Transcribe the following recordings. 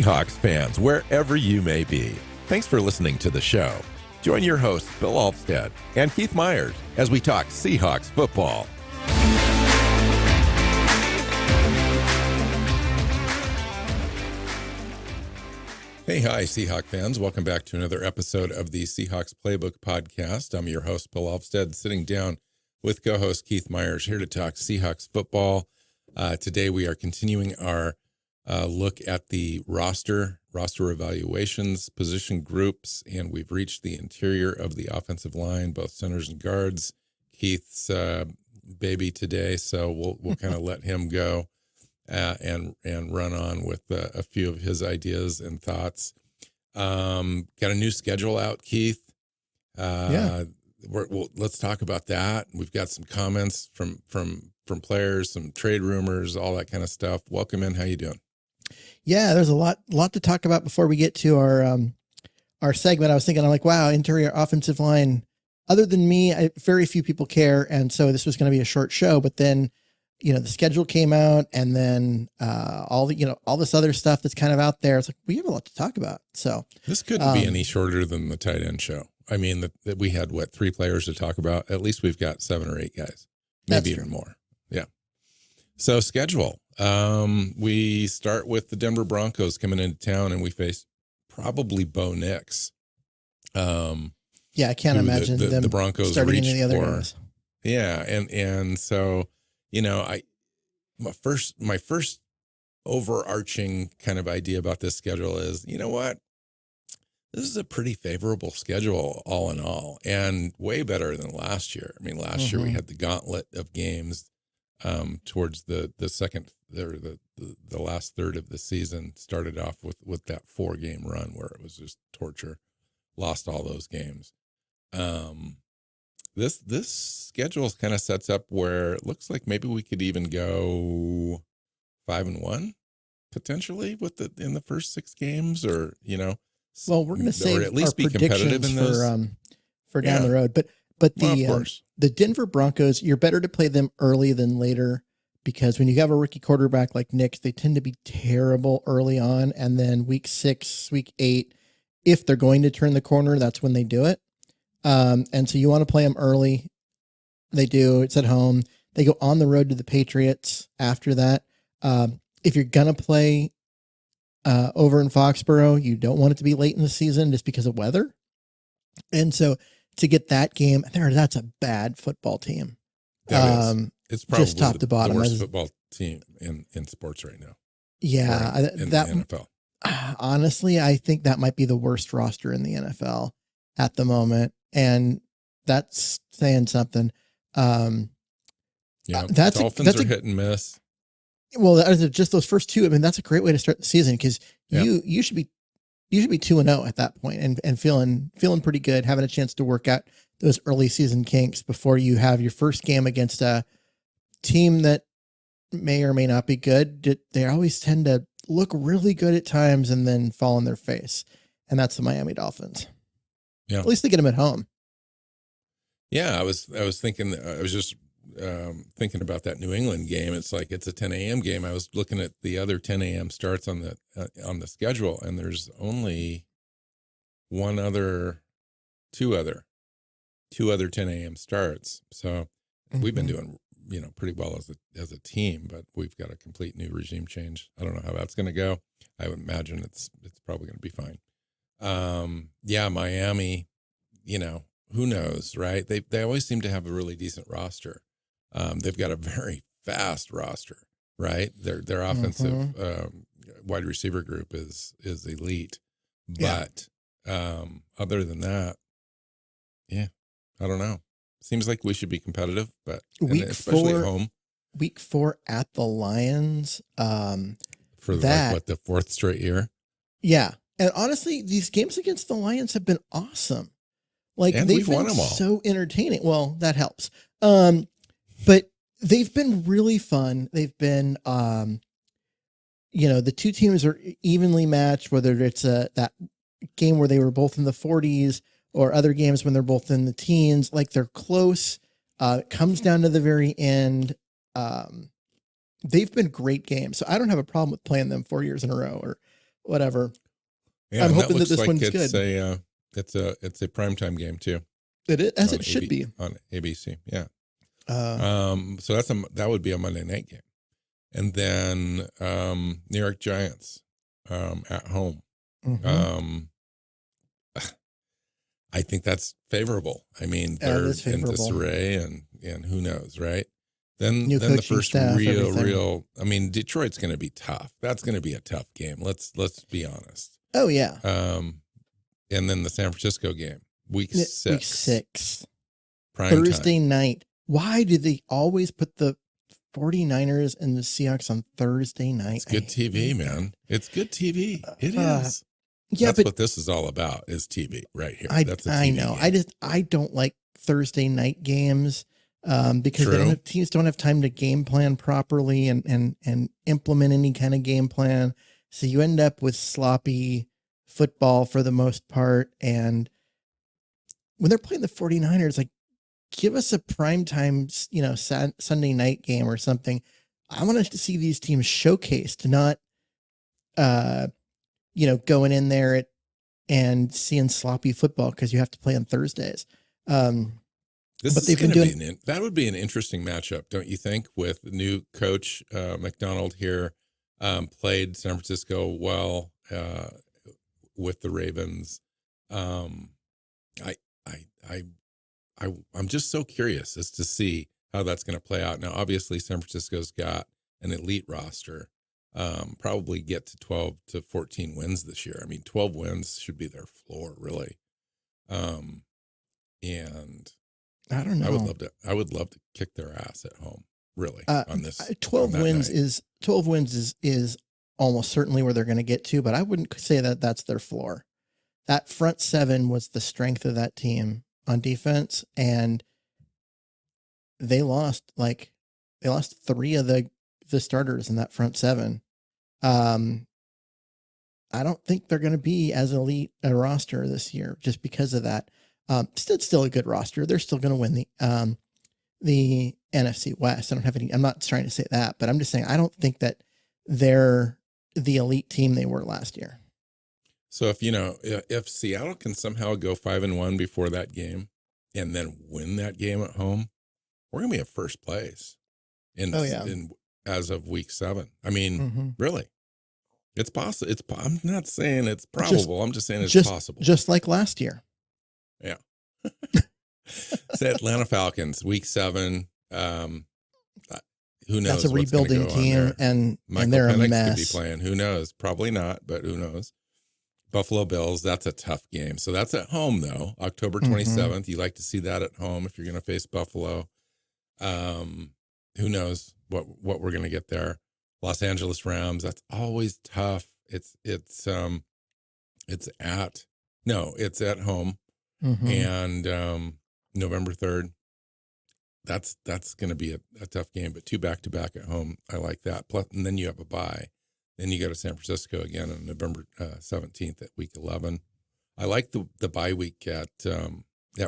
Seahawks fans, wherever you may be. Thanks for listening to the show. Join your hosts, Bill Alvstad and Keith Myers, as we talk Seahawks football. Hey, hi, Seahawks fans. Welcome back to another episode of the Seahawks Playbook podcast. I'm your host, Bill Alvstad, sitting down with co-host Keith Myers here to talk Seahawks football. Today we are continuing our look at the roster evaluations, position groups, and we've reached the interior of the offensive line, both centers and guards. Keith's baby today, so we'll kind of let him go and run on with a few of his ideas and thoughts. Got a new schedule out, Keith. Let's talk about that. We've got some comments from players, some trade rumors, all that kind of stuff. Welcome in. How you doing? Yeah, there's a lot to talk about before we get to our segment. I was thinking, I'm like, wow, interior offensive line. Other than me, very few people care, and so this was going to be a short show. But then, the schedule came out, and then all this other stuff that's kind of out there. It's like we have a lot to talk about. So this couldn't be any shorter than the tight end show. I mean, that we had 3 players to talk about. At least we've got 7 or 8 guys, maybe even more. Yeah. So schedule. We start with the Denver Broncos coming into town, and we face probably Bo Nix. Yeah, I can't imagine the Broncos starting reached any of the other for. guys. Yeah, and so my first overarching kind of idea about this schedule is, you know what? This is a pretty favorable schedule all in all, and way better than last year. I mean, last year we had the gauntlet of games towards the second or the last third of the season. Started off with that 4-game run where it was just torture. Lost all those games. This schedule kind of sets up where it looks like maybe we could even go 5-1 potentially in the first 6 games, or Well, we're going to save at least our be competitive in this for down the road. But the Denver Broncos, you're better to play them early than later, because when you have a rookie quarterback like Nick, they tend to be terrible early on, and then week 6, week 8, if they're going to turn the corner, that's when they do it. And so you want to play them early. They do. It's at home. They go on the road to the Patriots after that. If you're going to play over in Foxborough, you don't want it to be late in the season just because of weather. And so to get that game there, that's a bad football team. It's probably just top to bottom. The worst football team in sports right now. Yeah. In the NFL. Honestly, I think that might be the worst roster in the NFL at the moment. And that's saying something. Dolphins are hit and miss. Well, just those first 2. I mean, that's a great way to start the season, because you should be 2-0 at that point and feeling pretty good, having a chance to work out those early season kinks before you have your first game against a team that may or may not be good. They always tend to look really good at times and then fall on their face. And that's the Miami Dolphins. Yeah. At least they get them at home. Yeah. I was thinking, thinking about that New England game. It's like, it's a 10 a.m. game. I was looking at the other 10 a.m. starts on the schedule, and there's only two other 10 a.m. starts. So we've been doing, pretty well as a team, but we've got a complete new regime change. I don't know how that's going to go. I would imagine it's probably going to be fine. Miami, who knows, right? They always seem to have a really decent roster. They've got a very fast roster, right? Their offensive wide receiver group is elite, but other than that, I don't know. Seems like we should be competitive, but especially at home. Week 4 at the Lions. For the 4th straight year. Yeah, and honestly, these games against the Lions have been awesome. Like, and they've won been them all. So entertaining. Well, that helps. But they've been really fun. They've been, the 2 teams are evenly matched, whether it's that game where they were both in the 40s or other games when they're both in the teens. Like, they're close. It comes down to the very end. They've been great games. So I don't have a problem with playing them 4 years in a row or whatever. Yeah, I'm and hoping that this one's it's good. It's a primetime game too. It is, as it should be on ABC. Yeah. So that would be a Monday night game, and then New York Giants at home. Mm-hmm. I think that's favorable. I mean, they're in disarray, and who knows, right? Then the first staff, real. I mean, Detroit's going to be tough. That's going to be a tough game. Let's be honest. Oh yeah. And then the San Francisco game, week 6. Week 6. Prime Thursday time. night. Why do they always put the 49ers and the Seahawks on Thursday night? It's good TV, man. It's good TV. It is. Yeah, that's what this is all about, is TV right here. That's a TV I know. game. I don't like Thursday night games because teams don't have time to game plan properly and implement any kind of game plan. So you end up with sloppy football for the most part. And when they're playing the 49ers, like, give us a primetime, Sunday night game or something. I want to see these teams showcased, not, going in there and seeing sloppy football because you have to play on Thursdays. That would be an interesting matchup, don't you think? With the new coach McDonald here, played San Francisco well with the Ravens. I'm just so curious as to see how that's going to play out. Now, obviously, San Francisco's got an elite roster. Probably get to 12 to 14 wins this year. I mean, 12 wins should be their floor, really. And I don't know. I would love to kick their ass at home, really. On this 12 wins is almost certainly where they're going to get to, but I wouldn't say that that's their floor. That front 7 was the strength of that team on defense, and they lost 3 of the starters in that front 7. I don't think they're going to be as elite a roster this year just because of that. Still a good roster. They're still going to win the NFC West. I'm not trying to say that, but I'm just saying I don't think that they're the elite team they were last year. So if Seattle can somehow go 5-1 before that game and then win that game at home, we're going to be at first place as of week 7. I mean, really, it's possible. I'm not saying it's probable. I'm just saying it's possible. Just like last year. Yeah. Say Atlanta Falcons, week 7. Who knows? That's a rebuilding team, and they're Penix a mess. Could be playing. Who knows? Probably not, but who knows? Buffalo Bills, that's a tough game. So that's at home, though. October 27th. You like to see that at home if you're going to face Buffalo. Who knows what we're going to get there? Los Angeles Rams, that's always tough. It's at home. And November 3rd. That's going to be a tough game, but 2 back-to-back at home. I like that. Plus, and then you have a bye. Then you go to San Francisco again on November 17th at week 11. I like the bye week at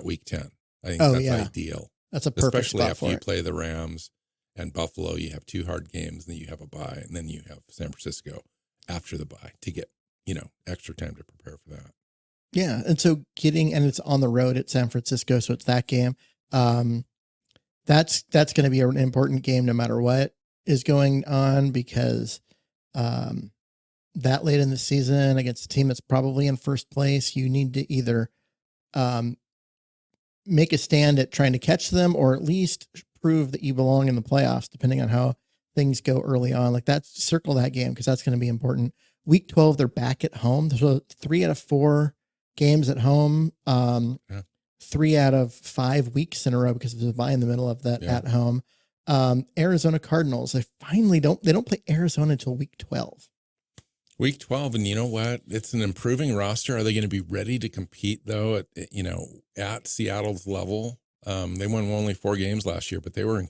week 10. I think that's ideal. That's a perfect especially spot after for you it. play the Rams and Buffalo. You have 2 hard games, and then you have a bye, and then you have San Francisco after the bye to get extra time to prepare for that. Yeah, and so and it's on the road at San Francisco, so it's that game. That's going to be an important game no matter what is going on, because that late in the season against a team that's probably in first place, you need to either make a stand at trying to catch them, or at least prove that you belong in the playoffs, depending on how things go early on. Like, circle that game, because that's going to be important. Week 12, they're back at home. So 3 out of 4 games at home. 3 out of 5 weeks in a row, because there's a bye in the middle of that at home. Arizona Cardinals, they don't play Arizona until week 12. Week 12, and you know what? It's an improving roster. Are they going to be ready to compete, though, at Seattle's level? They won only 4 games last year, but they were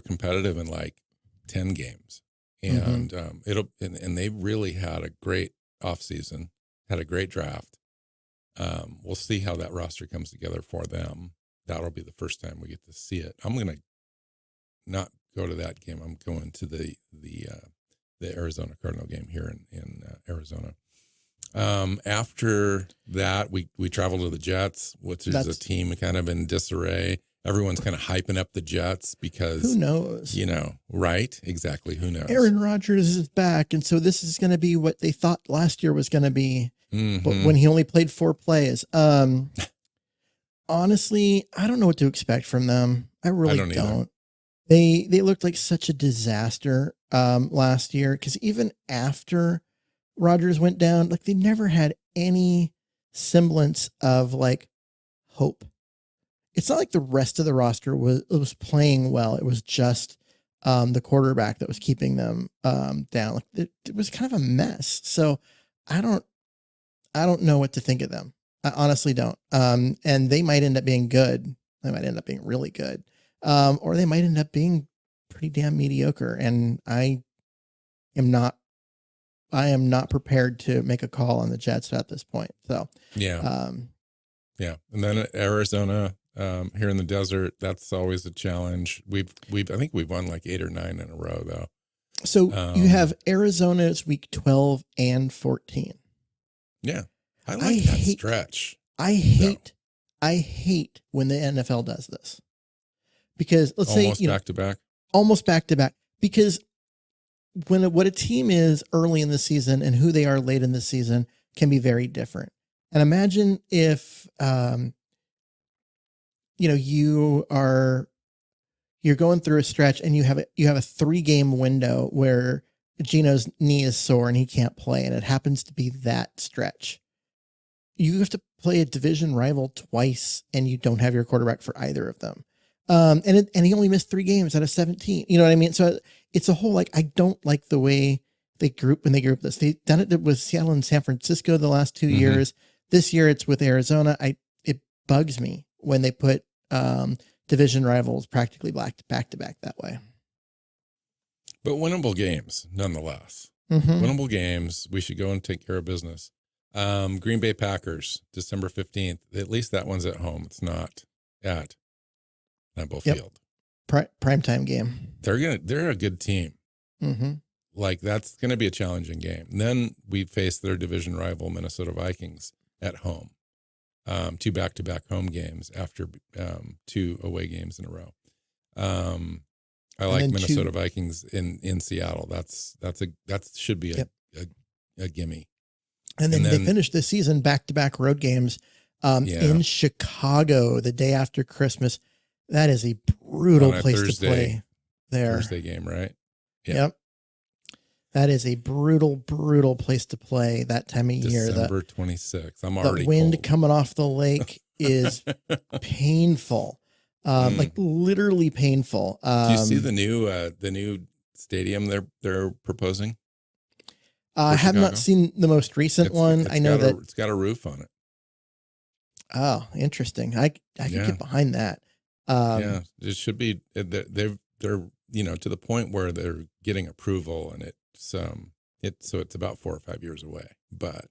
competitive in like 10 games. And and they really had a great offseason, had a great draft. We'll see how that roster comes together for them. That'll be the first time we get to see it. I'm going to not go to that game. I'm going to the Arizona Cardinal game here in Arizona. After that, we traveled to the Jets, which is a team kind of in disarray. Everyone's kind of hyping up the Jets because who knows? Right? Exactly. Who knows? Aaron Rodgers is back, and so this is going to be what they thought last year was going to be, but when he only played 4 plays. Honestly, I don't know what to expect from them. I really don't. They looked like such a disaster last year, because even after Rodgers went down, like they never had any semblance of like hope. It's not like the rest of the roster was playing well. It was just the quarterback that was keeping them down. Like it was kind of a mess. So I don't know what to think of them. I honestly don't. And they might end up being good. They might end up being really good. Or they might end up being pretty damn mediocre. And I am not prepared to make a call on the Jets at this point. So yeah. And then Arizona, here in the desert, that's always a challenge. I think we've won like 8 or 9 in a row though. So you have Arizona's week 12 and 14. Yeah. I like that stretch. I hate when the NFL does this, because let's say almost back to back, because what a team is early in the season and who they are late in the season can be very different. And imagine if, you're going through a stretch and you have a 3-game window where Gino's knee is sore and he can't play, and it happens to be that stretch. You have to play a division rival twice, and you don't have your quarterback for either of them. And he only missed 3 games out of 17. You know what I mean? So it's a whole, like, I don't like the way they group this. They've done it with Seattle and San Francisco the last 2 years. This year it's with Arizona. It bugs me when they put division rivals practically back to back that way. But winnable games, nonetheless. Winnable games. We should go and take care of business. Green Bay Packers, December 15th. At least that one's at home. It's not at Lambeau Field. Primetime game. They're a good team. Like that's going to be a challenging game. And then we face their division rival, Minnesota Vikings, at home. 2 back-to-back home games after 2 away games in a row. I like Minnesota Vikings in Seattle. That should be a gimme. And then they finished the season back-to-back road games in Chicago the day after Christmas. That is a brutal place to play there. Thursday game, right? Yeah. Yep. That is a brutal, brutal place to play that time of year. December 26th. I'm already the wind cold. Coming off the lake is painful. Like literally painful. Do you see the new stadium they're proposing? I have not seen the most recent one. I know that it's got a roof on it. Oh, interesting. I can get behind that. It should be. They're to the point where they're getting approval, and it's about 4 or 5 years away. But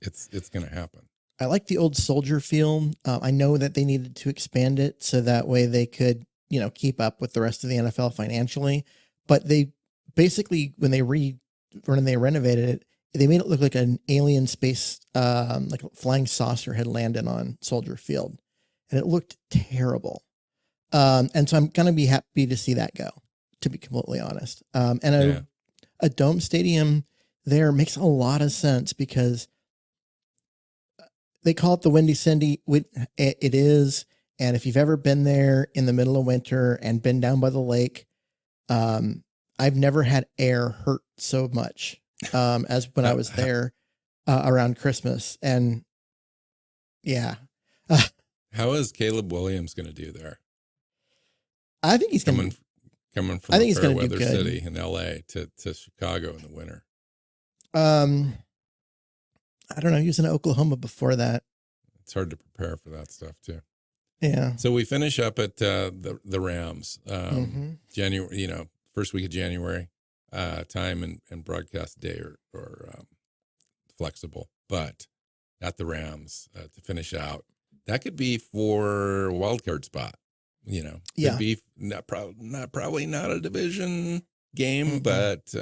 it's going to happen. I like the old Soldier Field. I know that they needed to expand it so that way they could keep up with the rest of the NFL financially. But they basically, when they renovated it, they made it look like an alien space, like a flying saucer had landed on Soldier Field, and it looked terrible. And so I'm going to be happy to see that go, to be completely honest. And a dome stadium there makes a lot of sense because they call it the Windy City. It is. And if you've ever been there in the middle of winter and been down by the lake, I've never had air hurt so much as when I was there around Christmas. And how is Caleb Williams going to do there? I think he's coming from a fair weather city in LA to Chicago in the winter. I don't know. He was in Oklahoma before that. It's hard to prepare for that stuff too. Yeah. So we finish up at the Rams, January, first week of January, time and broadcast day or flexible, but at the Rams to finish out. That could be for a wild card spot. Could be probably not a division game, but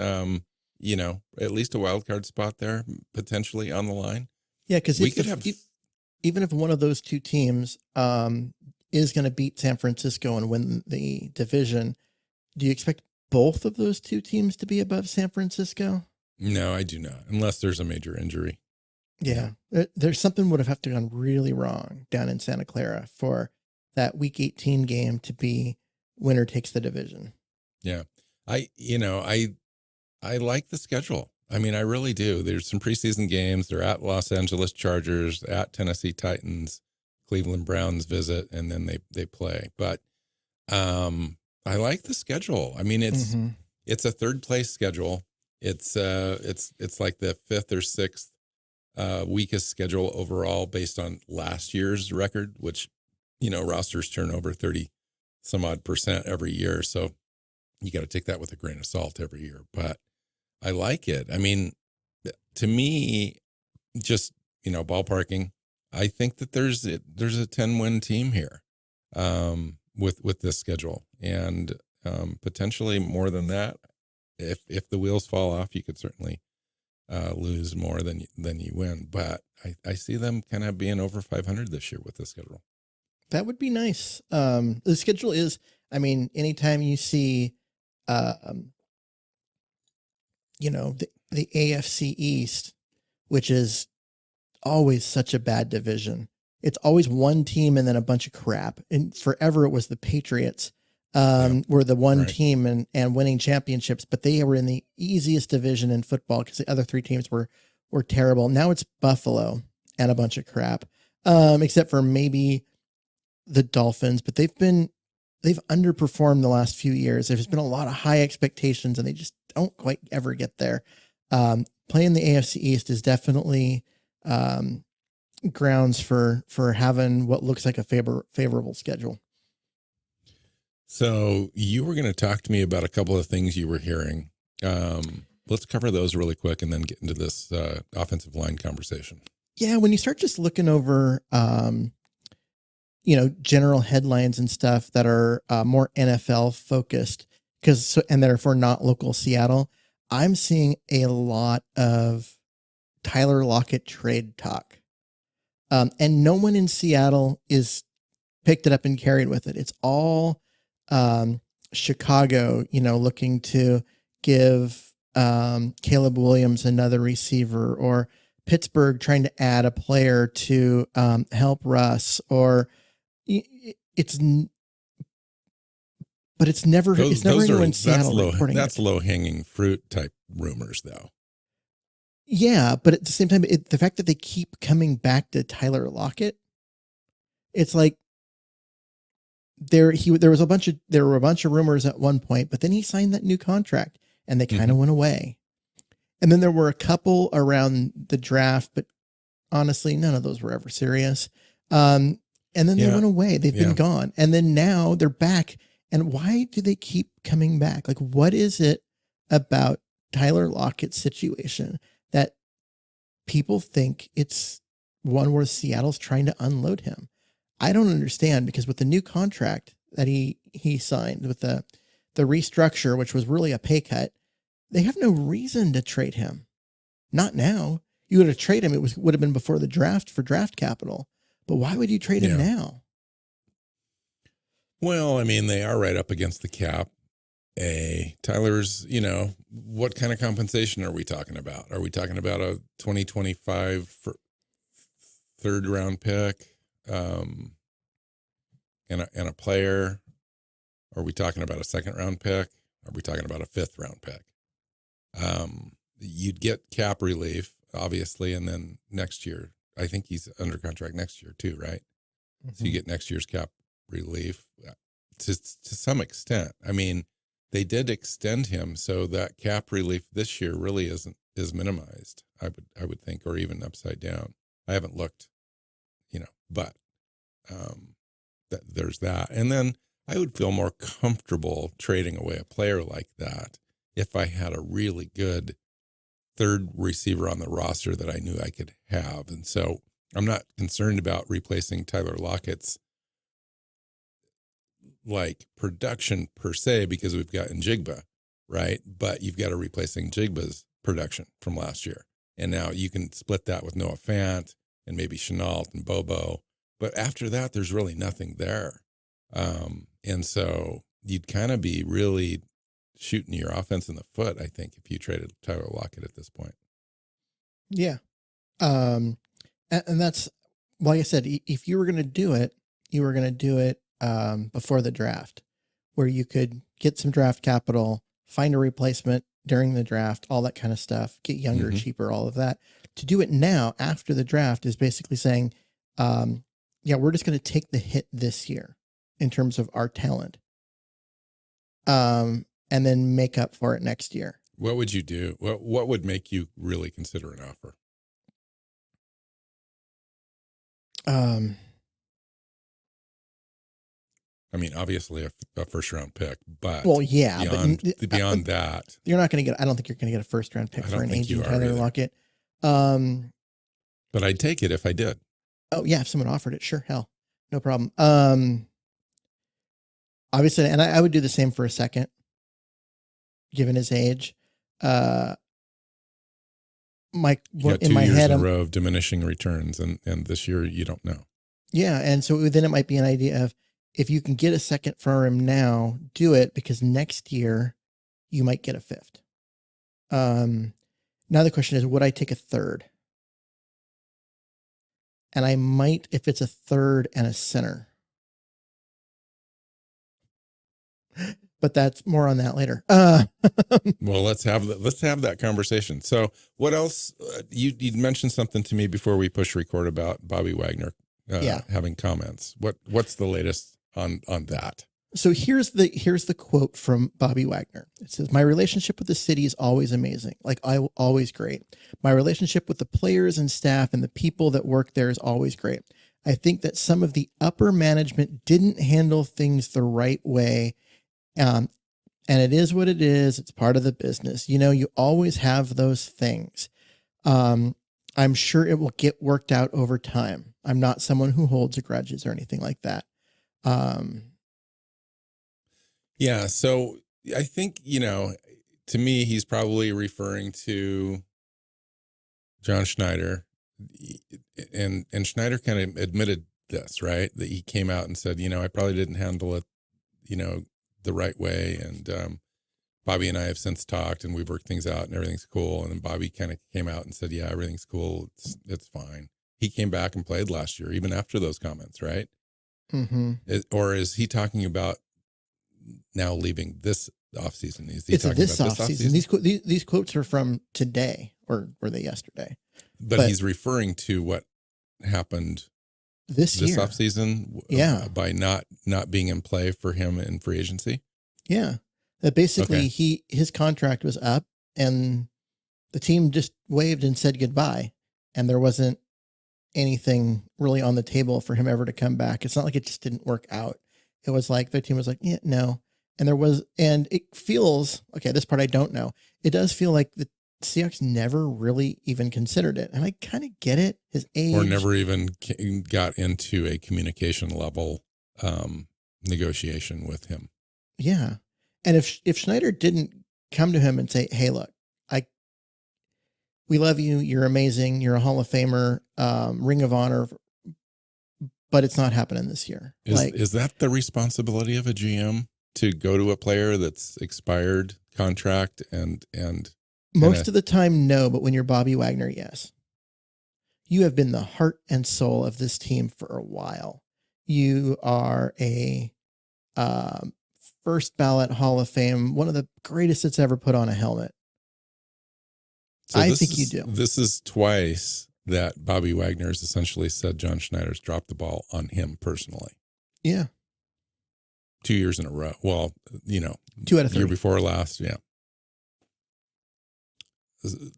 at least a wild card spot there potentially on the line. Yeah, because even if one of those two teams is going to beat San Francisco and win the division, do you expect both of those two teams to be above San Francisco? No, I do not, unless there's a major injury. Yeah, there's something would have to gone really wrong down in Santa Clara for that Week 18 game to be winner takes the division. Yeah, I like the schedule. I mean, I really do. There's some preseason games. They're at Los Angeles Chargers, at Tennessee Titans, Cleveland Browns visit, and then they play. But I like the schedule. I mean, it's a third place schedule. It's like the fifth or sixth weakest schedule overall based on last year's record, which, rosters turn over 30 some odd % every year. So you got to take that with a grain of salt every year. But I like it. I mean, to me, just, ballparking, I think that there's a 10-win team here with this schedule. And potentially more than that. If the wheels fall off, you could certainly lose more than you win. But I see them kind of being over 500 this year with the schedule. That would be nice. The schedule is, I mean, anytime you see, the AFC East, which is always such a bad division. It's always one team and then a bunch of crap. And forever it was the Patriots. Were the one team and winning championships, but they were in the easiest division in football because the other three teams were terrible. Now it's Buffalo and a bunch of crap, except for maybe the Dolphins, but they've underperformed the last few years. There's been a lot of high expectations and they just don't quite ever get there. Playing the AFC East is definitely grounds for having what looks like a favorable schedule. So you were going to talk to me about a couple of things you were hearing. Let's cover those really quick and then get into this offensive line conversation. Yeah, when you start just looking over, general headlines and stuff that are more NFL focused, and therefore not local Seattle, I'm seeing a lot of Tyler Lockett trade talk. And no one in Seattle is picked it up and carried with it. It's all Chicago, looking to give Caleb Williams another receiver, or Pittsburgh trying to add a player to help Russ, or it's never anyone in Seattle reporting. That's low hanging fruit type rumors, though. Yeah, but at the same time, the fact that they keep coming back to Tyler Lockett, it's like there were a bunch of rumors at one point, but then he signed that new contract and they kind of went away. And then there were a couple around the draft, but honestly, none of those were ever serious. And then they went away. They've been gone. And then now they're back. And why do they keep coming back? Like, what is it about Tyler Lockett's situation that people think it's one where Seattle's trying to unload him? I don't understand, because with the new contract that he signed, with the restructure, which was really a pay cut, they have no reason to trade him. Not now. You would have traded him. Would have been before the draft for draft capital. But why would you trade him now? Well, I mean, they are right up against the cap. Tyler's, what kind of compensation are we talking about? Are we talking about a 2025 third round pick? And a player? Are we talking about a second round pick? Are we talking about a fifth round pick? You'd get cap relief, obviously, and then next year, I think he's under contract next year too, right? Mm-hmm. So you get next year's cap relief to some extent. I mean, they did extend him, so that cap relief this year really is minimized. I would think, or even upside down. I haven't looked, but there's that. And then I would feel more comfortable trading away a player like that if I had a really good third receiver on the roster that I knew I could have. And so I'm not concerned about replacing Tyler Lockett's production per se, because we've got Njigba, right? But you've got to replacing Njigba's production from last year. And now you can split that with Noah Fant and maybe Chenault and Bobo. But after that, there's really nothing there. And so you'd kind of be really shooting your offense in the foot, I think, if you traded Tyler Lockett at this point. Yeah. And that's, like I said, if you were going to do it, you were going to do it before the draft, where you could get some draft capital, find a replacement during the draft, all that kind of stuff, get younger, cheaper, all of that. To do it now after the draft is basically saying, yeah, we're just going to take the hit this year in terms of our talent, and then make up for it next year. What would you do? What would make you really consider an offer? I mean, obviously a first round pick, but well, yeah, beyond that, you're not going to get. I don't think you're going to get a first round pick for an aging Tyler Lockett. But I'd take it if I did. Oh yeah, if someone offered it, sure, hell, no problem. Obviously, and I would do the same for a second, given his age. In my head, in a row of diminishing returns, and this year you don't know. Yeah, and so then it might be an idea of, if you can get a second for him now, do it, because next year you might get a fifth. Now the question is, would I take a third? And I might, if it's a third and a center. But that's more on that later. Well, let's have that conversation. So, what else? You mentioned something to me before we push record about Bobby Wagner having comments. What's the latest on that? So here's the quote from Bobby Wagner. It says, "My relationship with the city is always amazing. Always great. My relationship with the players and staff and the people that work there is always great. I think that some of the upper management didn't handle things the right way. And it is what it is. It's part of the business. You always have those things. I'm sure it will get worked out over time. I'm not someone who holds grudges or anything like that." Yeah. So I think, to me, he's probably referring to John Schneider, and Schneider kind of admitted this, right? That he came out and said, I probably didn't handle it, the right way. And Bobby and I have since talked, and we've worked things out, and everything's cool. And then Bobby kind of came out and said, yeah, everything's cool. It's fine. He came back and played last year, even after those comments, right? Mm-hmm. Or is he talking about now leaving this offseason? It's this offseason. These quotes are from today, or were they yesterday? But he's referring to what happened this year, offseason, by not being in play for him in free agency. Yeah, that basically his contract was up, and the team just waved and said goodbye, and there wasn't anything really on the table for him ever to come back. It's not like it just didn't work out. It was like their team was like, yeah, no. And it feels, okay, this part I don't know. It does feel like the Seahawks never really even considered it. And I kind of get it. His age. Or never even got into a communication level negotiation with him. Yeah. And if Schneider didn't come to him and say, hey, look, we love you. You're amazing. You're a Hall of Famer, Ring of Honor, but it's not happening this year. Is that the responsibility of a GM, to go to a player that's expired contract and most of the time, no, but when you're Bobby Wagner, yes. You have been the heart and soul of this team for a while. You are a first ballot Hall of Fame, one of the greatest that's ever put on a helmet. So I think you do. This is twice that Bobby Wagner has essentially said John Schneider's dropped the ball on him personally. Yeah. 2 years in a row. Well, 2 out of 3. Year before last. Yeah.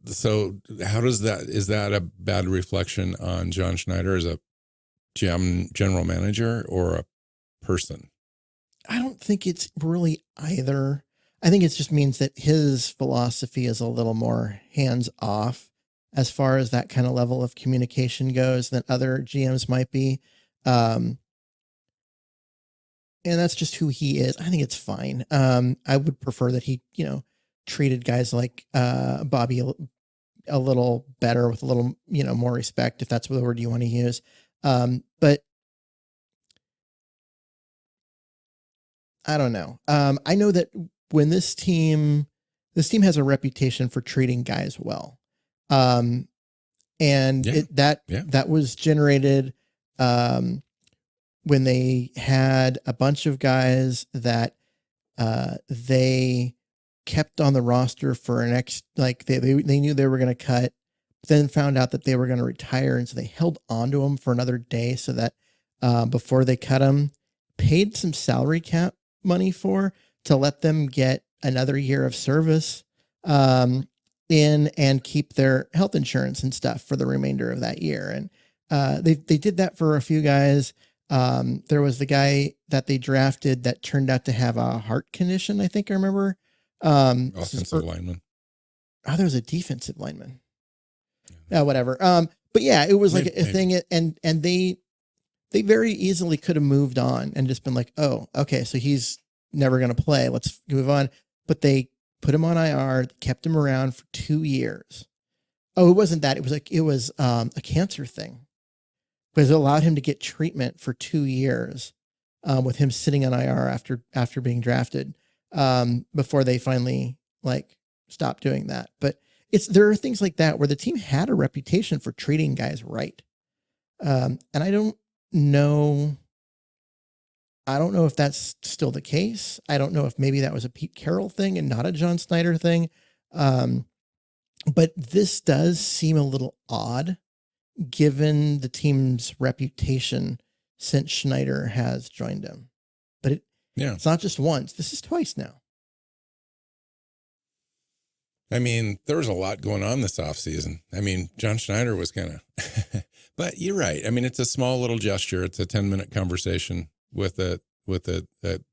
So how does is that a bad reflection on John Schneider as a general manager or a person? I don't think it's really either. I think it just means that his philosophy is a little more hands off as far as that kind of level of communication goes than other GMs might be. And that's just who he is. I think it's fine. I would prefer that he, treated guys like Bobby a little better, with a little, more respect, if that's the word you want to use. But I don't know. I know that when this team has a reputation for treating guys well. And that was generated when they had a bunch of guys that they kept on the roster for they knew they were going to cut, then found out that they were going to retire, and so they held on to them for another day, so that before they cut them, paid some salary cap money to let them get another year of service in and keep their health insurance and stuff for the remainder of that year. And they did that for a few guys. There was the guy that they drafted that turned out to have a heart condition, I think I remember. Offensive lineman. Oh, there was a defensive lineman. Whatever. But yeah, it was like a thing, and they very easily could have moved on and just been like, oh, okay, so he's never going to play. Let's move on. But they put him on IR, kept him around for 2 years. Oh, it wasn't that. It was a cancer thing, because it allowed him to get treatment for 2 years with him sitting on IR after being drafted before they finally stopped doing that. But there are things like that where the team had a reputation for treating guys right. And I don't know if that's still the case. I don't know if maybe that was a Pete Carroll thing and not a John Snyder thing. But this does seem a little odd given the team's reputation since Schneider has joined him. But it's not just once. This is twice now. I mean, there was a lot going on this offseason. I mean, John Schneider was kind of, but you're right. I mean, it's a small little gesture. It's a 10-minute conversation with a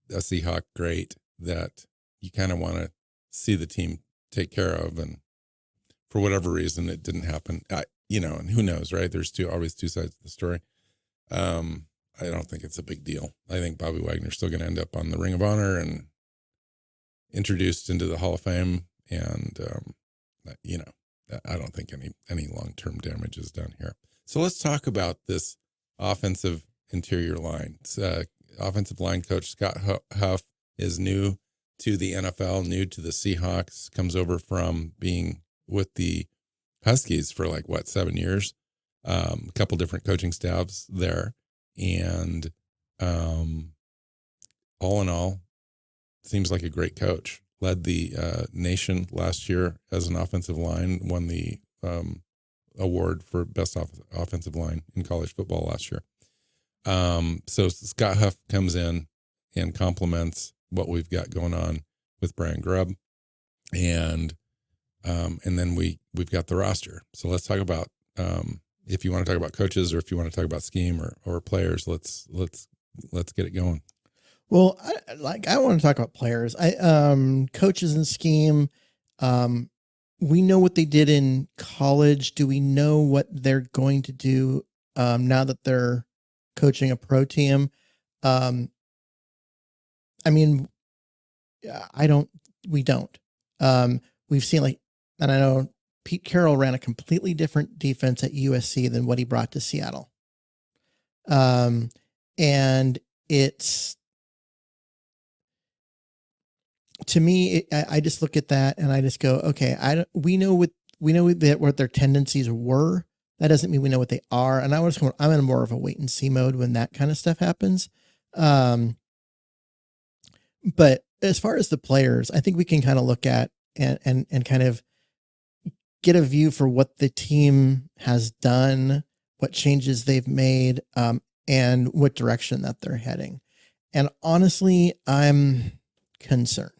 Seahawk great that you kind of want to see the team take care of. And for whatever reason, it didn't happen. And who knows, right? There's always two sides of the story. I don't think it's a big deal. I think Bobby Wagner's still going to end up on the Ring of Honor and introduced into the Hall of Fame. And, I don't think any long-term damage is done here. So let's talk about this offensive interior line. Offensive line coach Scott Huff is new to the NFL, new to the Seahawks, comes over from being with the Huskies for 7 years, a couple different coaching staffs there. And all in all, seems like a great coach. Led the nation last year as an offensive line, won the award for best offensive line in college football last year. So Scott Huff comes in and complements what we've got going on with Brian Grubb, and then we've got the roster. So let's talk about if you want to talk about coaches or if you want to talk about scheme or players. Let's get it going. Well, I want to talk about players. Coaches and scheme. We know what they did in college. Do we know what they're going to do now that they're coaching a pro team? I mean, we don't. We've seen and I know Pete Carroll ran a completely different defense at USC than what he brought to Seattle. And it's, to me, I just look at that and I just go, okay, we know what their tendencies were. That doesn't mean we know what they are. And I'm in more of a wait and see mode when that kind of stuff happens. But as far as the players, I think we can kind of look at and kind of get a view for what the team has done, what changes they've made, and what direction that they're heading. And honestly, I'm concerned.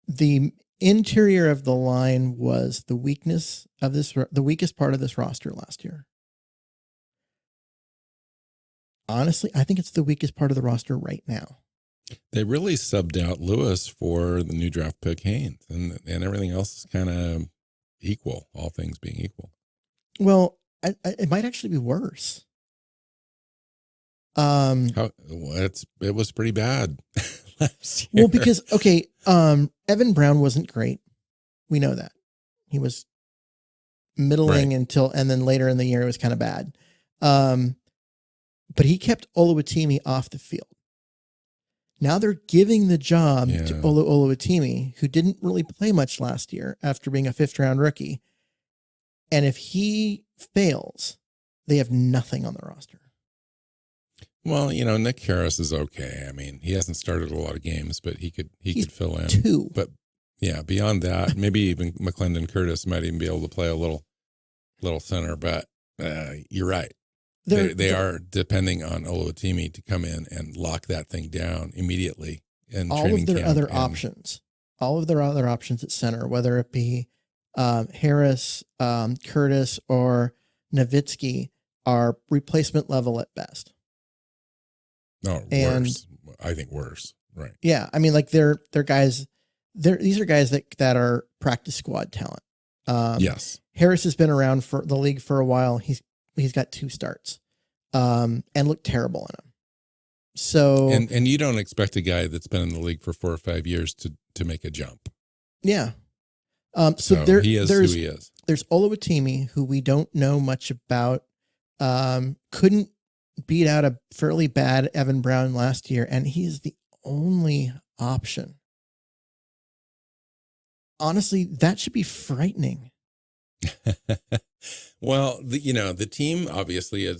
The interior of the line was the weakest part of this roster last year. Honestly, I think it's the weakest part of the roster right now. They really subbed out Lewis for the new draft pick Haynes, and everything else is kind of equal, all things being equal. Well, it might actually be worse. It was pretty bad last year. Well, because Evan Brown wasn't great. We know that. He was middling and then later in the year it was kind of bad. But he kept Oluwatimi off the field. Now they're giving the job to Oluwatimi, who didn't really play much last year after being a 5th-round rookie. And if he fails, they have nothing on the roster. Well, Nick Harris is okay. I mean, he hasn't started a lot of games, but he could fill in. 2. But yeah, beyond that, maybe even McClendon Curtis might even be able to play a little center. But you're right. They are depending on Oluwatimi to come in and lock that thing down immediately. And all of their other options at center, whether it be Harris, Curtis, or Nowitzki, are replacement level at best. No, worse. I think worse. Right. Yeah, I mean, like they're guys. These are guys that are practice squad talent. Yes. Harris has been around for the league for a while. He's got 2 starts, and looked terrible in them. So and you don't expect a guy that's been in the league for 4 or 5 years to make a jump. Yeah. So he is who he is. There's Oluwatimi, who we don't know much about. Couldn't beat out a fairly bad Evan Brown last year, and he's the only option. Honestly, that should be frightening. Well, the team obviously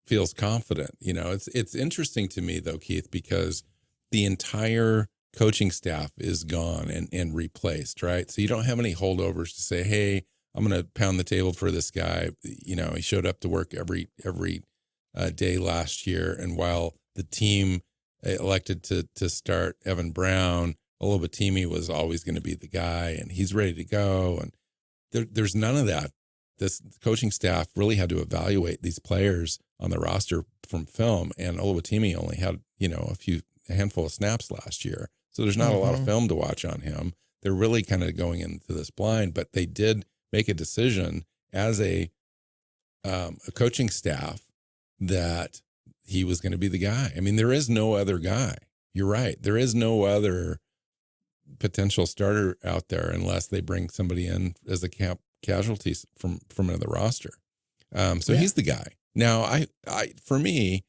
feels confident. It's interesting to me though, Keith, because the entire coaching staff is gone and replaced, right? So you don't have any holdovers to say, hey, I'm going to pound the table for this guy. He showed up to work every day last year. And while the team elected to start Evan Brown, Oluwatimi was always going to be the guy, and he's ready to go. And there's none of that. This coaching staff really had to evaluate these players on the roster from film, and Oluwatimi only had, a handful of snaps last year. So there's not a lot of film to watch on him. They're really kind of going into this blind, but they did make a decision as a coaching staff that he was going to be the guy. I mean, there is no other guy. You're right. There is no other potential starter out there unless they bring somebody in as a casualty from another roster. He's the guy. Now, for me,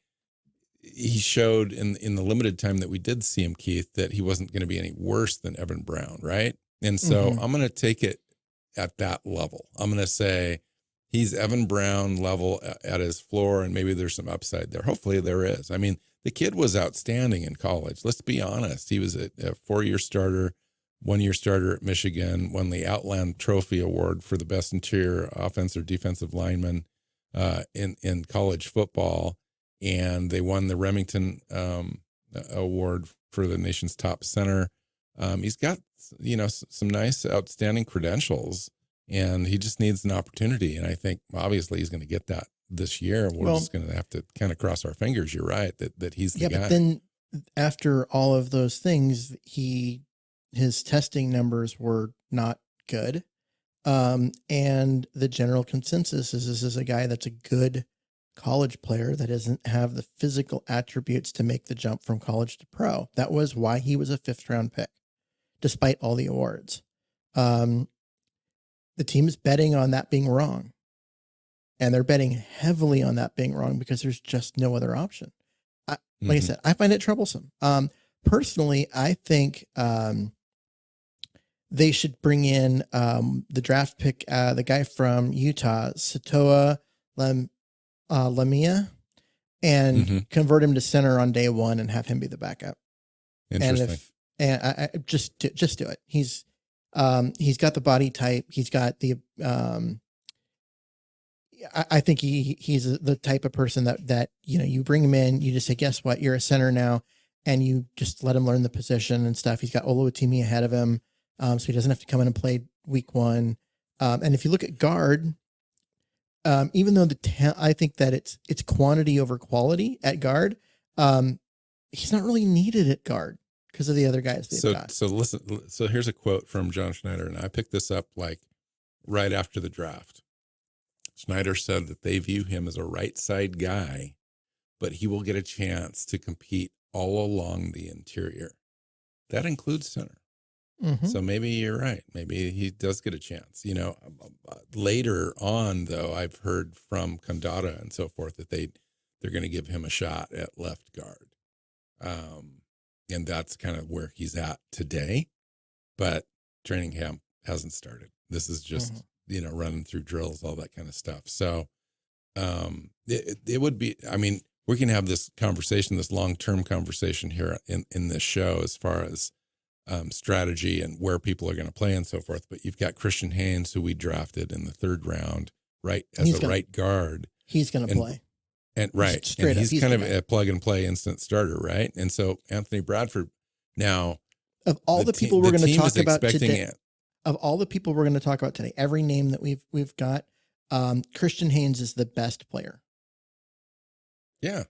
he showed in the limited time that we did see him, Keith, that he wasn't going to be any worse than Evan Brown, right? And so I'm going to take it at that level. I'm going to say he's Evan Brown level at his floor, and maybe there's some upside there. Hopefully there is. I mean, the kid was outstanding in college. Let's be honest. He was a 4-year starter, 1-year starter at Michigan, won the Outland Trophy Award for the best interior offensive or defensive lineman in college football. And they won the Remington Award for the nation's top center. He's got, some nice, outstanding credentials, and he just needs an opportunity. And I think obviously he's going to get that this year. We're just going to have to kind of cross our fingers. You're right that he's the guy. But then after all of those things, his testing numbers were not good. And the general consensus is this is a guy that's a good college player that doesn't have the physical attributes to make the jump from college to pro. That was why he was a 5th-round pick, despite all the awards. The team is betting on that being wrong. And they're betting heavily on that being wrong because there's just no other option. Like I said, I find it troublesome. Personally, I think they should bring in the draft pick, the guy from Utah, Satoa Lamia, and convert him to center on day 1 and have him be the backup. Interesting. And I just do it. He's got the body type. He's got the I think he's the type of person that you bring him in, you just say, guess what, you're a center now, and you just let him learn the position and stuff. He's got Oluwatimi ahead of him, so he doesn't have to come in and play week 1. And if you look at guard, even though I think that it's quantity over quality at guard, he's not really needed at guard because of the other guys they've got. So listen. So here's a quote from John Schneider, and I picked this up like right after the draft. Schneider said that they view him as a right side guy, but he will get a chance to compete all along the interior. That includes center. Mm-hmm. So maybe you're right. Maybe he does get a chance. Later on, though, I've heard from Condata and so forth that they're going to give him a shot at left guard. And that's kind of where he's at today. But training camp hasn't started. This is just, running through drills, all that kind of stuff. So it would be, we can have this conversation, this long-term conversation here in this show as far as strategy and where people are going to play and so forth. But you've got Christian Haynes, who we drafted in the 3rd round, right, as right guard. He's going to play. And right. And he's kind of a plug and play instant starter, right? And so Anthony Bradford now, of all the people we're going to talk about today, every name that we've got, Christian Haynes is the best player. Yeah.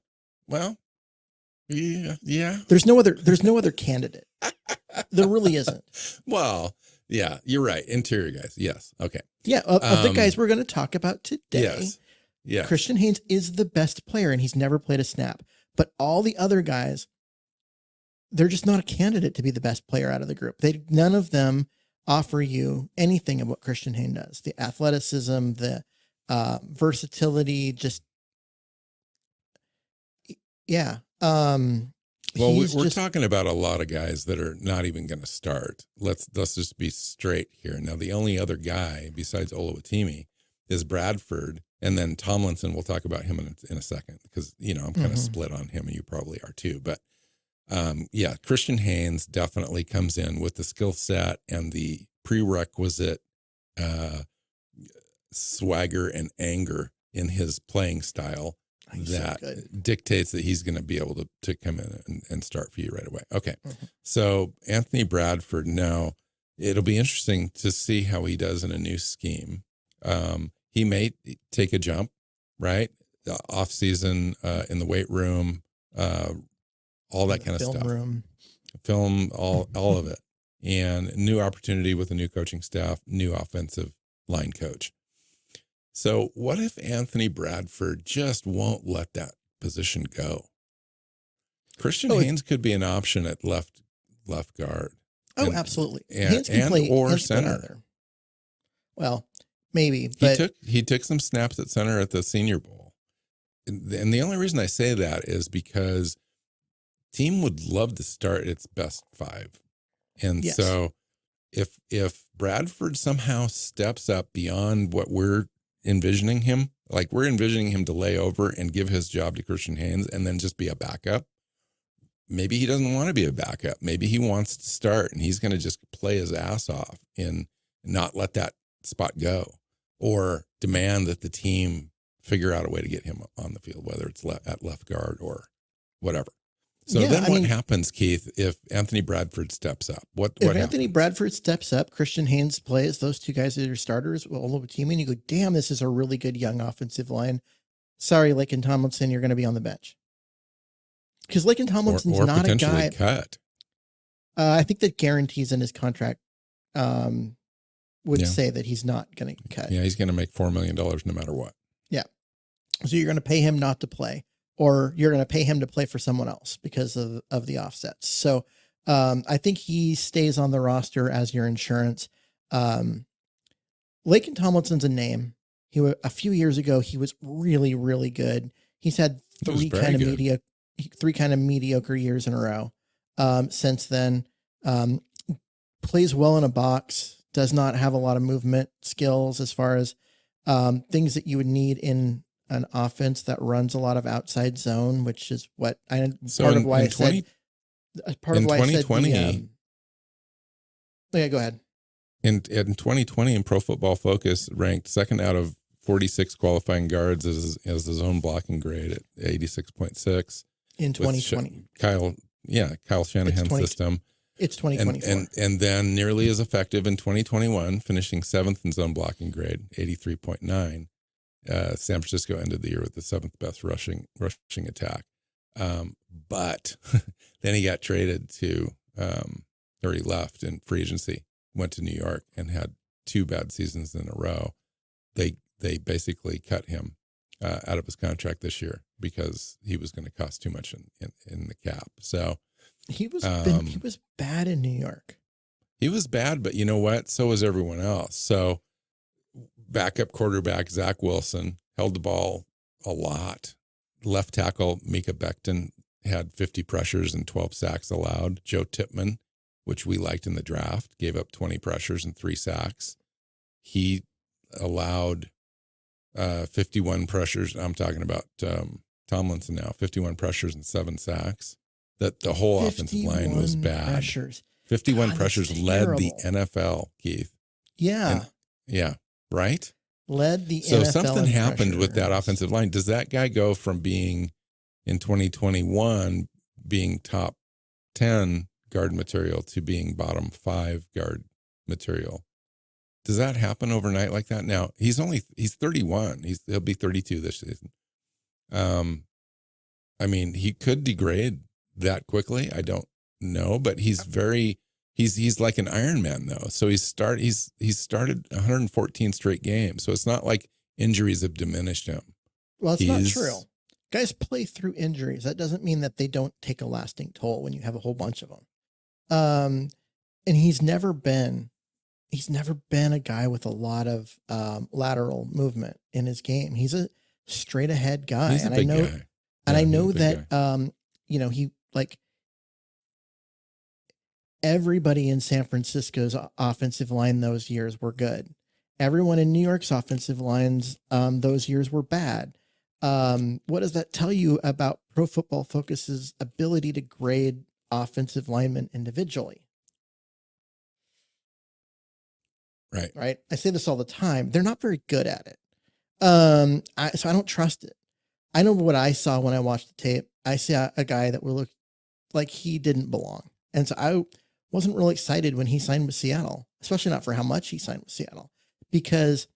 Well, yeah. There's no other candidate. There really isn't. Well, yeah, you're right. Interior guys. Yes. Okay. Yeah. Of the guys we're going to talk about today. Yes. Christian Haynes is the best player, and he's never played a snap. But all the other guys, they're just not a candidate to be the best player out of the group. None of them offer you anything of what Christian Haynes does. The athleticism, the versatility, just, yeah. Well, we're talking about a lot of guys that are not even going to start. Let's just be straight here. Now, the only other guy besides Oluwatimi is Bradford, and then Tomlinson. We'll talk about him in a second because, I'm kind of split on him, and you probably are too. But Christian Haynes definitely comes in with the skill set and the prerequisite swagger and anger in his playing style that dictates that he's going to be able to come in and start for you right away. Okay. So Anthony Bradford, now it'll be interesting to see how he does in a new scheme. He may take a jump, right? Off season, in the weight room, all that kind of stuff. Film, all of it. And new opportunity with a new coaching staff, new offensive line coach. So what if Anthony Bradford just won't let that position go? Christian Haynes could be an option at left guard. Absolutely. And center. Well, maybe, but he took some snaps at center at the Senior Bowl. And the only reason I say that is because team would love to start its best 5. And so if Bradford somehow steps up beyond what we're envisioning him, like we're envisioning him to lay over and give his job to Christian Haynes and then just be a backup. Maybe he doesn't want to be a backup. Maybe he wants to start and he's going to just play his ass off and not let that spot go, or demand that the team figure out a way to get him on the field, whether it's at left guard or whatever. So what happens, Keith, if Anthony Bradford steps up? What if happens? Anthony Bradford steps up, Christian Haynes plays, those two guys that are starters, Oluwatimi, and you go, damn, this is a really good young offensive line. Sorry, Laken Tomlinson, you're going to be on the bench. Because Laken Tomlinson's or not a guy. Cut. I think that guarantees in his contract would say that he's not going to cut. Yeah, he's going to make $4 million no matter what. Yeah. So you're going to pay him not to play, or you're going to pay him to play for someone else because of the offsets. So I think he stays on the roster as your insurance. Laken Tomlinson's a name. A few years ago, he was really, really good. He's had three kind of mediocre years in a row. Since then, plays well in a box, does not have a lot of movement skills as far as things that you would need in an offense that runs a lot of outside zone, which is what in 2020, yeah, go ahead. In 2020, in Pro Football Focus, ranked second out of 46 qualifying guards as the zone blocking grade at 86.6. In 2020. Kyle Shanahan's system. It's 2024. And then nearly as effective in 2021, finishing 7th in zone blocking grade, 83.9. San Francisco ended the year with the 7th best rushing attack. But then he got traded or he left in free agency, went to New York and had 2 bad seasons in a row. They basically cut him out of his contract this year because he was going to cost too much in the cap. So he was bad in New York. He was bad, but you know what? So was everyone else. So backup quarterback Zach Wilson held the ball a lot. Left tackle Mika Becton had 50 pressures and 12 sacks allowed. Joe Tippmann, which we liked in the draft, gave up 20 pressures and 3 sacks. He allowed 51 pressures. I'm talking about Tomlinson now, 51 pressures and 7 sacks. That the whole offensive line was bad. Pressures. 51 pressures led the NFL, Keith. Yeah. Yeah. Right? Led the NFL. So something happened with that offensive line. Does that guy go from being in 2021 being top 10 guard material to being bottom 5 guard material? Does that happen overnight like that? Now, he's 31. He'll be 32 this season. I mean, he could degrade that quickly. I don't know, but he's like an Iron Man though. So he's started 114 straight games. So it's not like injuries have diminished him. Well, it's not true. Guys play through injuries. That doesn't mean that they don't take a lasting toll when you have a whole bunch of them. And he's never been a guy with a lot of lateral movement in his game. He's a straight ahead guy. He's a big guy. And I know that, he like everybody in San Francisco's offensive line those years were good. Everyone in New York's offensive lines those years were bad. What does that tell you about Pro Football Focus's ability to grade offensive linemen individually? Right. I say this all the time. They're not very good at it. So I don't trust it. I know what I saw when I watched the tape. I saw a guy that would look like he didn't belong. And so I wasn't really excited when he signed with Seattle, especially not for how much he signed with Seattle, because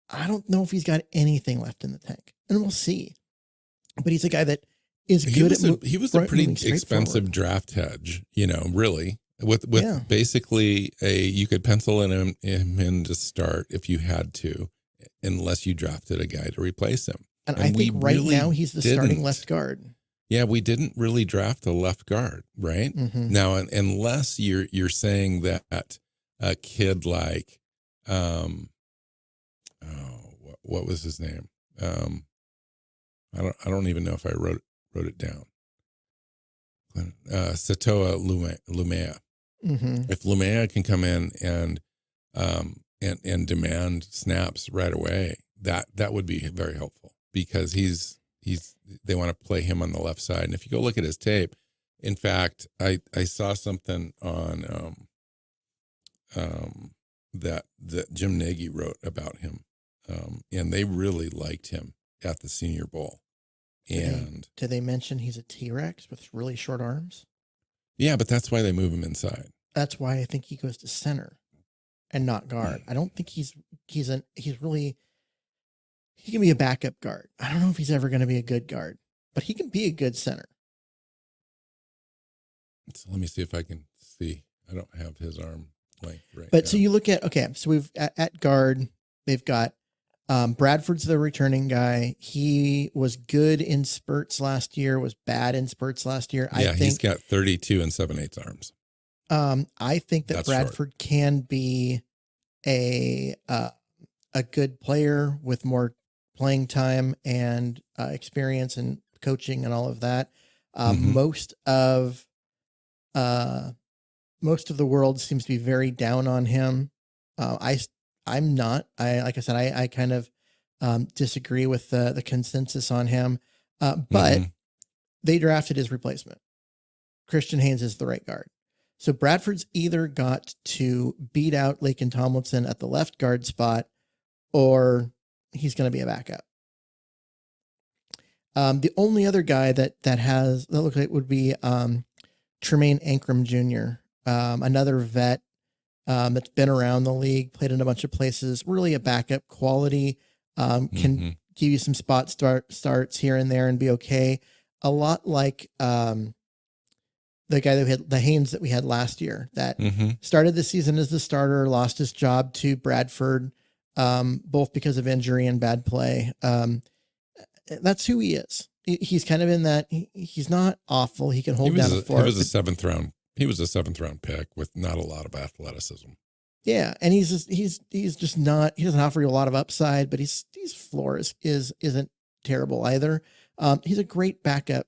I don't know if he's got anything left in the tank, and we'll see. But he's a guy that is good at he was a pretty expensive draft hedge, really. With basically you could pencil him in to start if you had to, unless you drafted a guy to replace him. And I think now he's the starting left guard. Yeah, we didn't really draft a left guard, right? Mm-hmm. Now, unless you're saying that a kid like, what was his name? I don't even know if I wrote it down. Satoa Lumea. Mm-hmm. If Lumea can come in and demand snaps right away, that would be very helpful, because they want to play him on the left side. And if you go look at his tape, in fact, I saw something on that Jim Nagy wrote about him, and they really liked him at the Senior Bowl. And did they mention he's a T-Rex with really short arms? Yeah, but that's why they move him inside. That's why I think he goes to center and not guard. I don't think he can be a backup guard. I don't know if he's ever going to be a good guard, but he can be a good center. So let me see if I can see. I don't have his arm length right But now. so you look at, so we've at guard, they've got Bradford's the returning guy. He was good in spurts last year, was bad in spurts last year. Yeah, he's got 32 and 7/8 arms. I think that Bradford can be a good player with more playing time and experience and coaching and all of that. Most of the world seems to be very down on him. I'm not. Like I said, I kind of disagree with the consensus on him. But they drafted his replacement. Christian Haynes is the right guard. So Bradford's either got to beat out Laken Tomlinson at the left guard spot, or he's going to be a backup. The only other guy that looks like would be Tremaine Ankrum Jr., another vet that's been around the league, played in a bunch of places, really a backup quality, can give you some spot starts here and there and be okay. A lot like the guy that we had, the Haynes that we had last year, that started the season as the starter, lost his job to Bradford, both because of injury and bad play. that's who he is. He's kind of in that. He's not awful. He can hold down a fort. He was a seventh round. He was a seventh round pick with not a lot of athleticism. Yeah, and he's just not. He doesn't offer you a lot of upside, but his floor isn't terrible either. He's a great backup.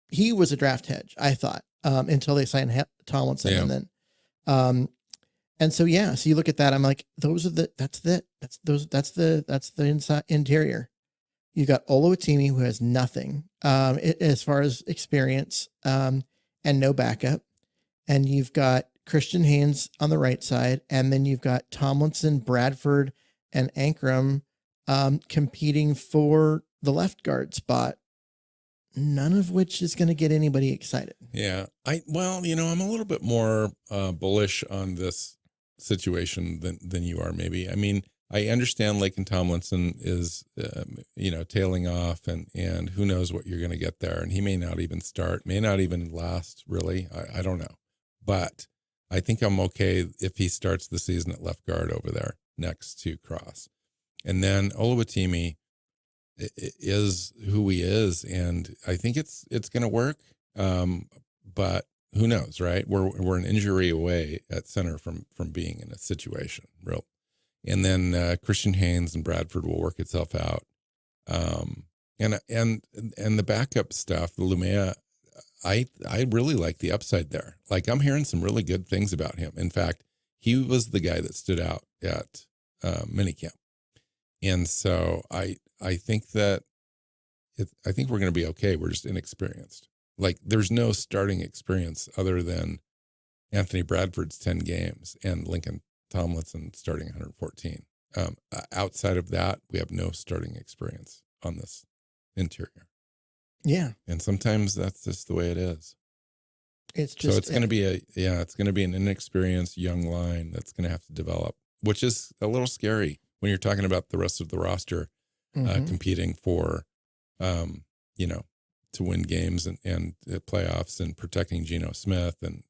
He was a draft hedge, I thought, until they signed Tomlinson, and then, and so so you look at that. I'm like, that's the inside interior. You got Oluwatimi, who has nothing as far as experience, and no backup, and you've got Christian Haynes on the right side, and then you've got Tomlinson, Bradford, and Ankrum competing for the left guard spot. None of which is going to get anybody excited. Yeah, I'm a little bit more bullish on this situation than you are. Maybe. I mean, I understand Laken Tomlinson is, tailing off, and who knows what you're going to get there. And he may not even start, may not even last, really. I don't know. But I think I'm okay if he starts the season at left guard over there next to Cross. And then Oluwatimi is who he is, and I think it's going to work. But who knows, right? We're an injury away at center from being in a situation, real. And then Christian Haynes and Bradford will work itself out. And the backup stuff, the Lumea, I really like the upside there. Like, I'm hearing some really good things about him. In fact, he was the guy that stood out at minicamp. And so I think that I think we're going to be okay. We're just inexperienced. Like, there's no starting experience other than Anthony Bradford's 10 games and Lincoln Tomlinson starting 114. Outside of that, we have no starting experience on this interior. Yeah. And sometimes that's just the way it is. It's just, so it's going to be it's going to be an inexperienced young line that's going to have to develop, which is a little scary when you're talking about the rest of the roster competing for, to win games and playoffs and protecting Geno Smith and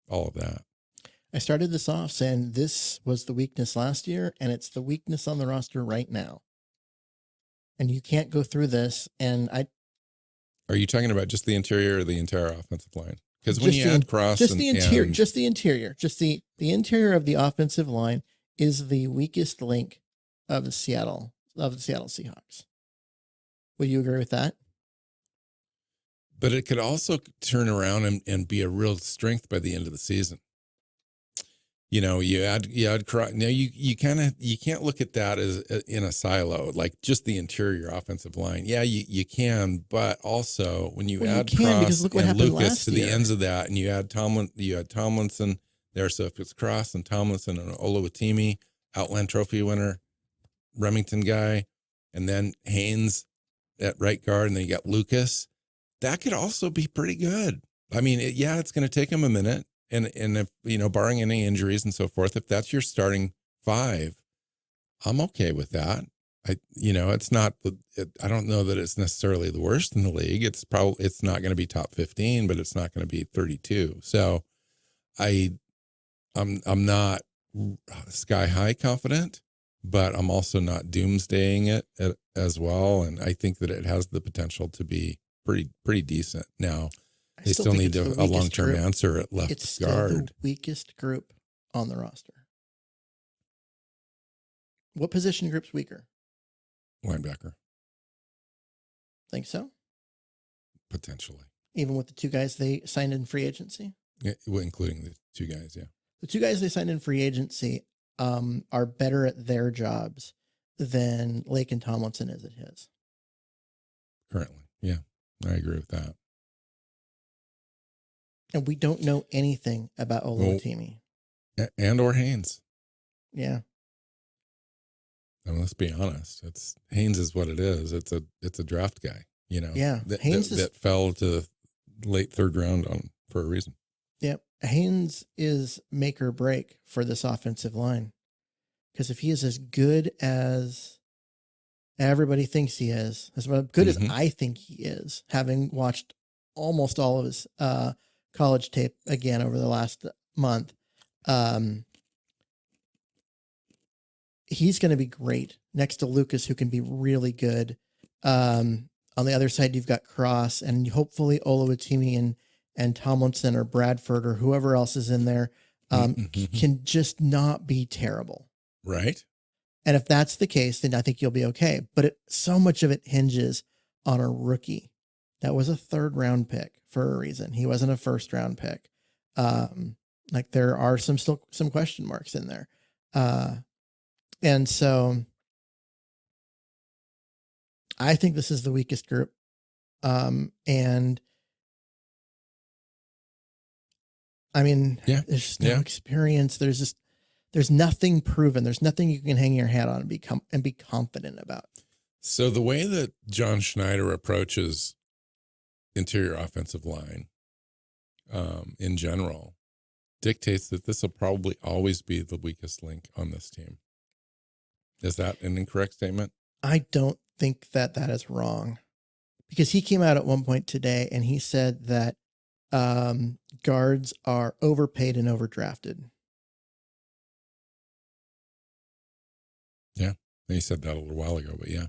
all of that. I started this off saying this was the weakness last year, and it's the weakness on the roster right now. And you can't go through this. And Are you talking about just the interior or the entire offensive line? Because when you add Cross, the interior of the offensive line is the weakest link of the Seattle Seahawks. Would you agree with that? But it could also turn around and be a real strength by the end of the season. You add Cross. Now you can't look at that as in a silo, like just the interior offensive line. Yeah, you can, but also when you add Cross and Lucas to the ends of that, and you add Tomlinson there. So if it's Cross and Tomlinson and Oluwatimi, Outland Trophy winner, Remington guy, and then Haynes at right guard, and then you got Lucas, that could also be pretty good. I mean, it's going to take him a minute. And if, barring any injuries and so forth, if that's your starting five, I'm okay with that. It's not, I don't know that it's necessarily the worst in the league. It's not going to be top 15, but it's not going to be 32. So I'm not sky high confident, but I'm also not doomsdaying it as well. And I think that it has the potential to be pretty decent. Now, they still need a long-term answer at left guard. It's still the weakest group on the roster. What position group's weaker? Linebacker. Think so? Potentially. Even with the two guys they signed in free agency? Yeah, including the two guys, yeah. The two guys they signed in free agency are better at their jobs than Laken Tomlinson is at his. Currently, yeah. I agree with that. And we don't know anything about Oluwatimi. And or Haynes. Yeah. And let's be honest. Haynes is what it is. It's a draft guy, Yeah. That fell to late third round for a reason. Yeah. Haynes is make or break for this offensive line. Because if he is as good as everybody thinks he is, as good as I think he is, having watched almost all of his college tape again over the last month, he's going to be great next to Lucas, who can be really good. On the other side, you've got Cross, and hopefully Oluwatimi and Tomlinson or Bradford or whoever else is in there can just not be terrible. Right. And if that's the case, then I think you'll be okay. But so much of it hinges on a rookie that was a 3rd round pick for a reason. He wasn't a 1st round pick. Like there are some question marks in there. And so I think this is the weakest group. And I mean, there's just no experience. There's nothing proven. There's nothing you can hang your hat on and be confident about. So the way that John Schneider approaches interior offensive line in general dictates that this will probably always be the weakest link on this team. Is that an incorrect statement? I don't think that is wrong, because he came out at one point today and he said that guards are overpaid and overdrafted. Yeah. He said that a little while ago, but yeah.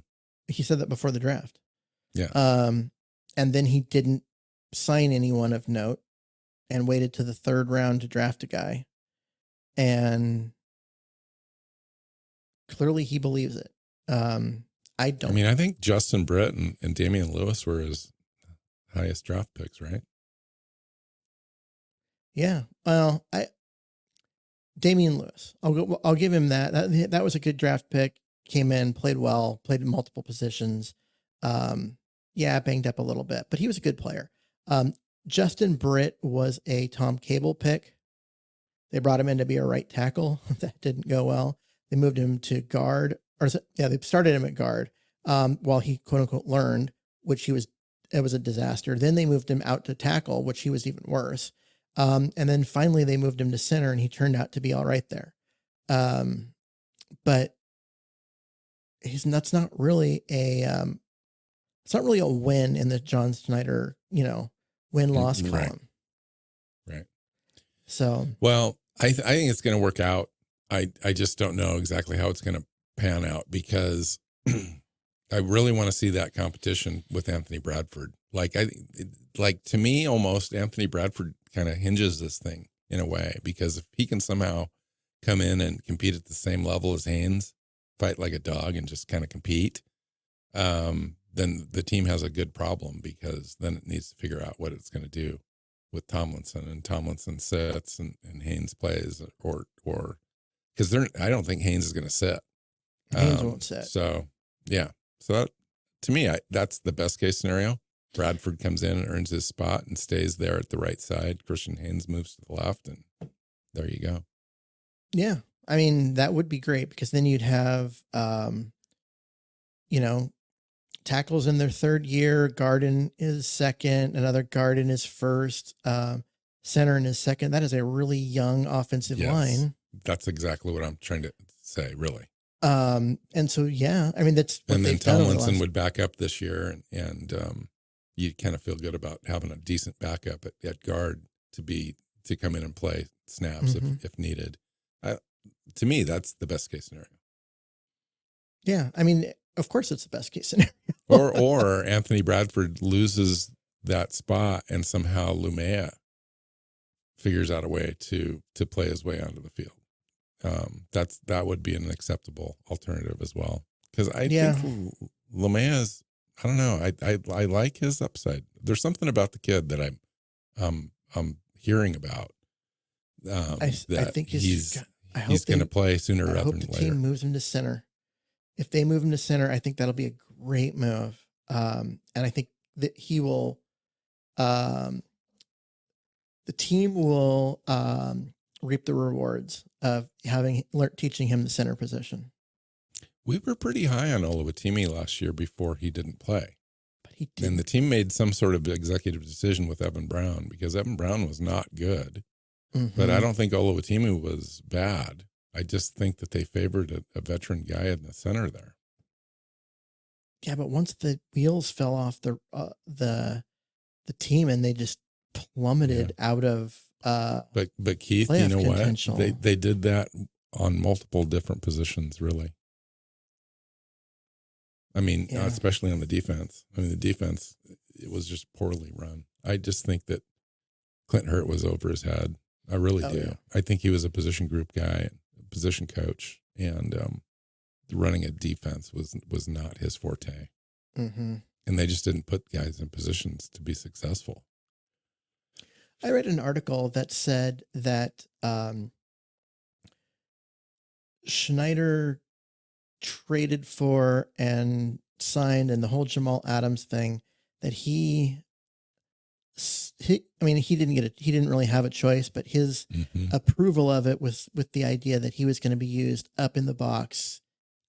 He said that before the draft. Yeah. And then he didn't sign anyone of note and waited to the 3rd round to draft a guy. And clearly he believes it. I think Justin Britt and Damian Lewis were his highest draft picks, right? Yeah. Well, Damian Lewis, I'll give him that. That was a good draft pick. Came in, played well, played in multiple positions. Banged up a little bit, but he was a good player. Justin Britt was a Tom Cable pick. They brought him in to be a right tackle. That didn't go well. They moved him to guard, they started him at guard while he quote unquote learned, it was a disaster. Then they moved him out to tackle, which he was even worse. And then finally they moved him to center, and he turned out to be all right there. But that's not really it's not really a win in the John Schneider, win-loss column. Right. So, well, I think it's going to work out. I just don't know exactly how it's going to pan out, because I really want to see that competition with Anthony Bradford. To me, almost Anthony Bradford kind of hinges this thing in a way, because if he can somehow come in and compete at the same level as Haynes, fight like a dog and just kind of compete, then the team has a good problem, because then it needs to figure out what it's going to do with Tomlinson, and Tomlinson sits and Haynes plays, or because I don't think Haynes is going to sit. Haynes won't sit. So yeah. So that, to me, that's the best case scenario. Bradford comes in and earns his spot and stays there at the right side. Christian Haynes moves to the left, and there you go. Yeah. I mean, that would be great, because then you'd have, tackles in their 3rd year. Garden is 2nd. Another guard in his 1st. Center in his 2nd. That is a really young offensive line. That's exactly what I'm trying to say, really. And so, yeah, I mean, that's what and then Tomlinson would back up this year, and you kind of feel good about having a decent backup at guard to come in and play snaps if needed. To me, that's the best case scenario. Yeah, I mean, of course, it's the best case scenario. or Anthony Bradford loses that spot, and somehow Lumea figures out a way to play his way onto the field. That would be an acceptable alternative as well, because I think Lumea's, I don't know, I like his upside. There's something about the kid that I'm hearing about. I think he's going to play sooner rather than later. I hope the team moves him to center. If they move him to center, I think that'll be a great move. And I think that he will, the team will reap the rewards of teaching him the center position. We were pretty high on Oluwatimi last year before he didn't play. But he didn't. And the team made some sort of executive decision with Evan Brown, because Evan Brown was not good. Mm-hmm. But I don't think Oluwatimi was bad. I just think that they favored a veteran guy in the center there. Yeah, but once the wheels fell off the team, and they just plummeted out of but Keith, you know what? They did that on multiple different positions, really. I mean, especially on the defense. I mean, the defense, it was just poorly run. I just think that Clint Hurt was over his head. I really do. Yeah. I think he was a position group guy, position coach, and running a defense was not his forte. Mm-hmm. And they just didn't put guys in positions to be successful. I read an article that said that Schneider traded for and signed, and the whole Jamal Adams thing, that he didn't really have a choice, but his approval of it was with the idea that he was going to be used up in the box,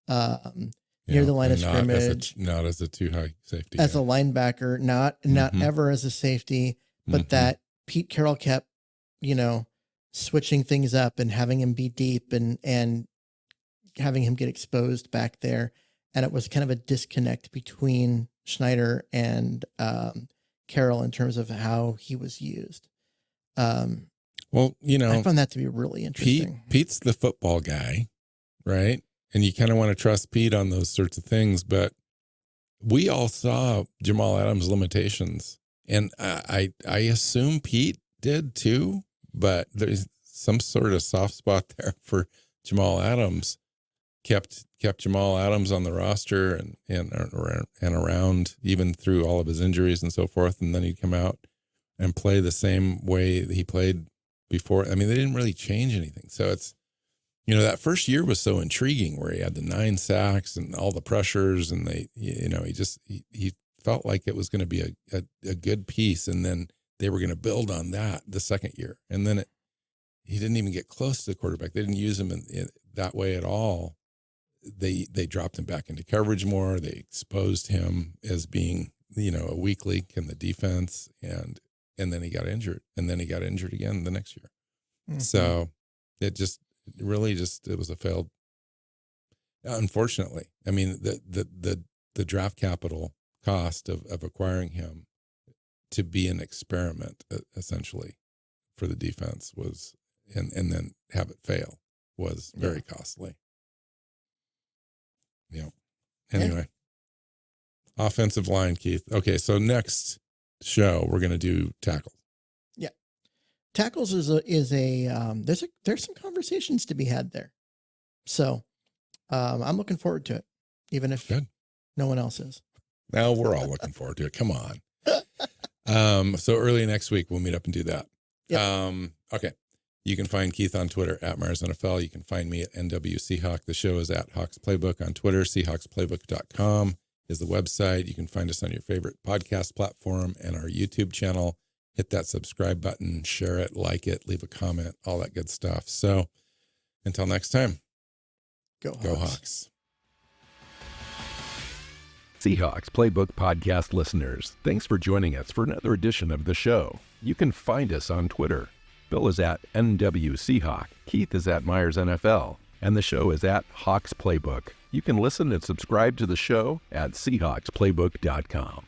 near the line of scrimmage, not as a too high safety, as a linebacker, not ever as a safety, but that Pete Carroll kept, switching things up and having him be deep and having him get exposed back there. And it was kind of a disconnect between Schneider and Carroll in terms of how he was used. Well, I found that to be really interesting. Pete's the football guy, right? And you kind of want to trust Pete on those sorts of things, but we all saw Jamal Adams' limitations, and I assume Pete did too, but there's some sort of soft spot there for Jamal Adams. Kept Jamal Adams on the roster and around even through all of his injuries and so forth, and then he'd come out and play the same way that he played before. I mean, they didn't really change anything. So it's, that first year was so intriguing where he had the 9 sacks and all the pressures, and he felt like it was going to be a good piece, and then they were going to build on that the second year. And then he didn't even get close to the quarterback. They didn't use him in that way at all. They dropped him back into coverage more. They exposed him as being, a weak link in the defense, and then he got injured, and then he got injured again the next year. Mm-hmm. So it was a failed. Unfortunately, I mean, the draft capital cost of acquiring him to be an experiment essentially for the defense was, and then have it fail was very costly. Yeah. Anyway, offensive line, Keith. Okay, so next show we're going to do tackles. Yeah, tackles is there's some conversations to be had there. So I'm looking forward to it, even if no one else is. Now we're all looking forward to it. Come on. So early next week we'll meet up and do that. Yep. Okay. You can find Keith on Twitter at Myers NFL. You can find me at NW Seahawk. The show is at Hawks Playbook on Twitter. SeahawksPlaybook.com is the website. You can find us on your favorite podcast platform and our YouTube channel. Hit that subscribe button, share it, like it, leave a comment, all that good stuff. So until next time, go Hawks. Seahawks Playbook podcast listeners, thanks for joining us for another edition of the show. You can find us on Twitter. Bill is at NW Seahawk, Keith is at Myers NFL, and the show is at Hawks Playbook. You can listen and subscribe to the show at SeahawksPlaybook.com.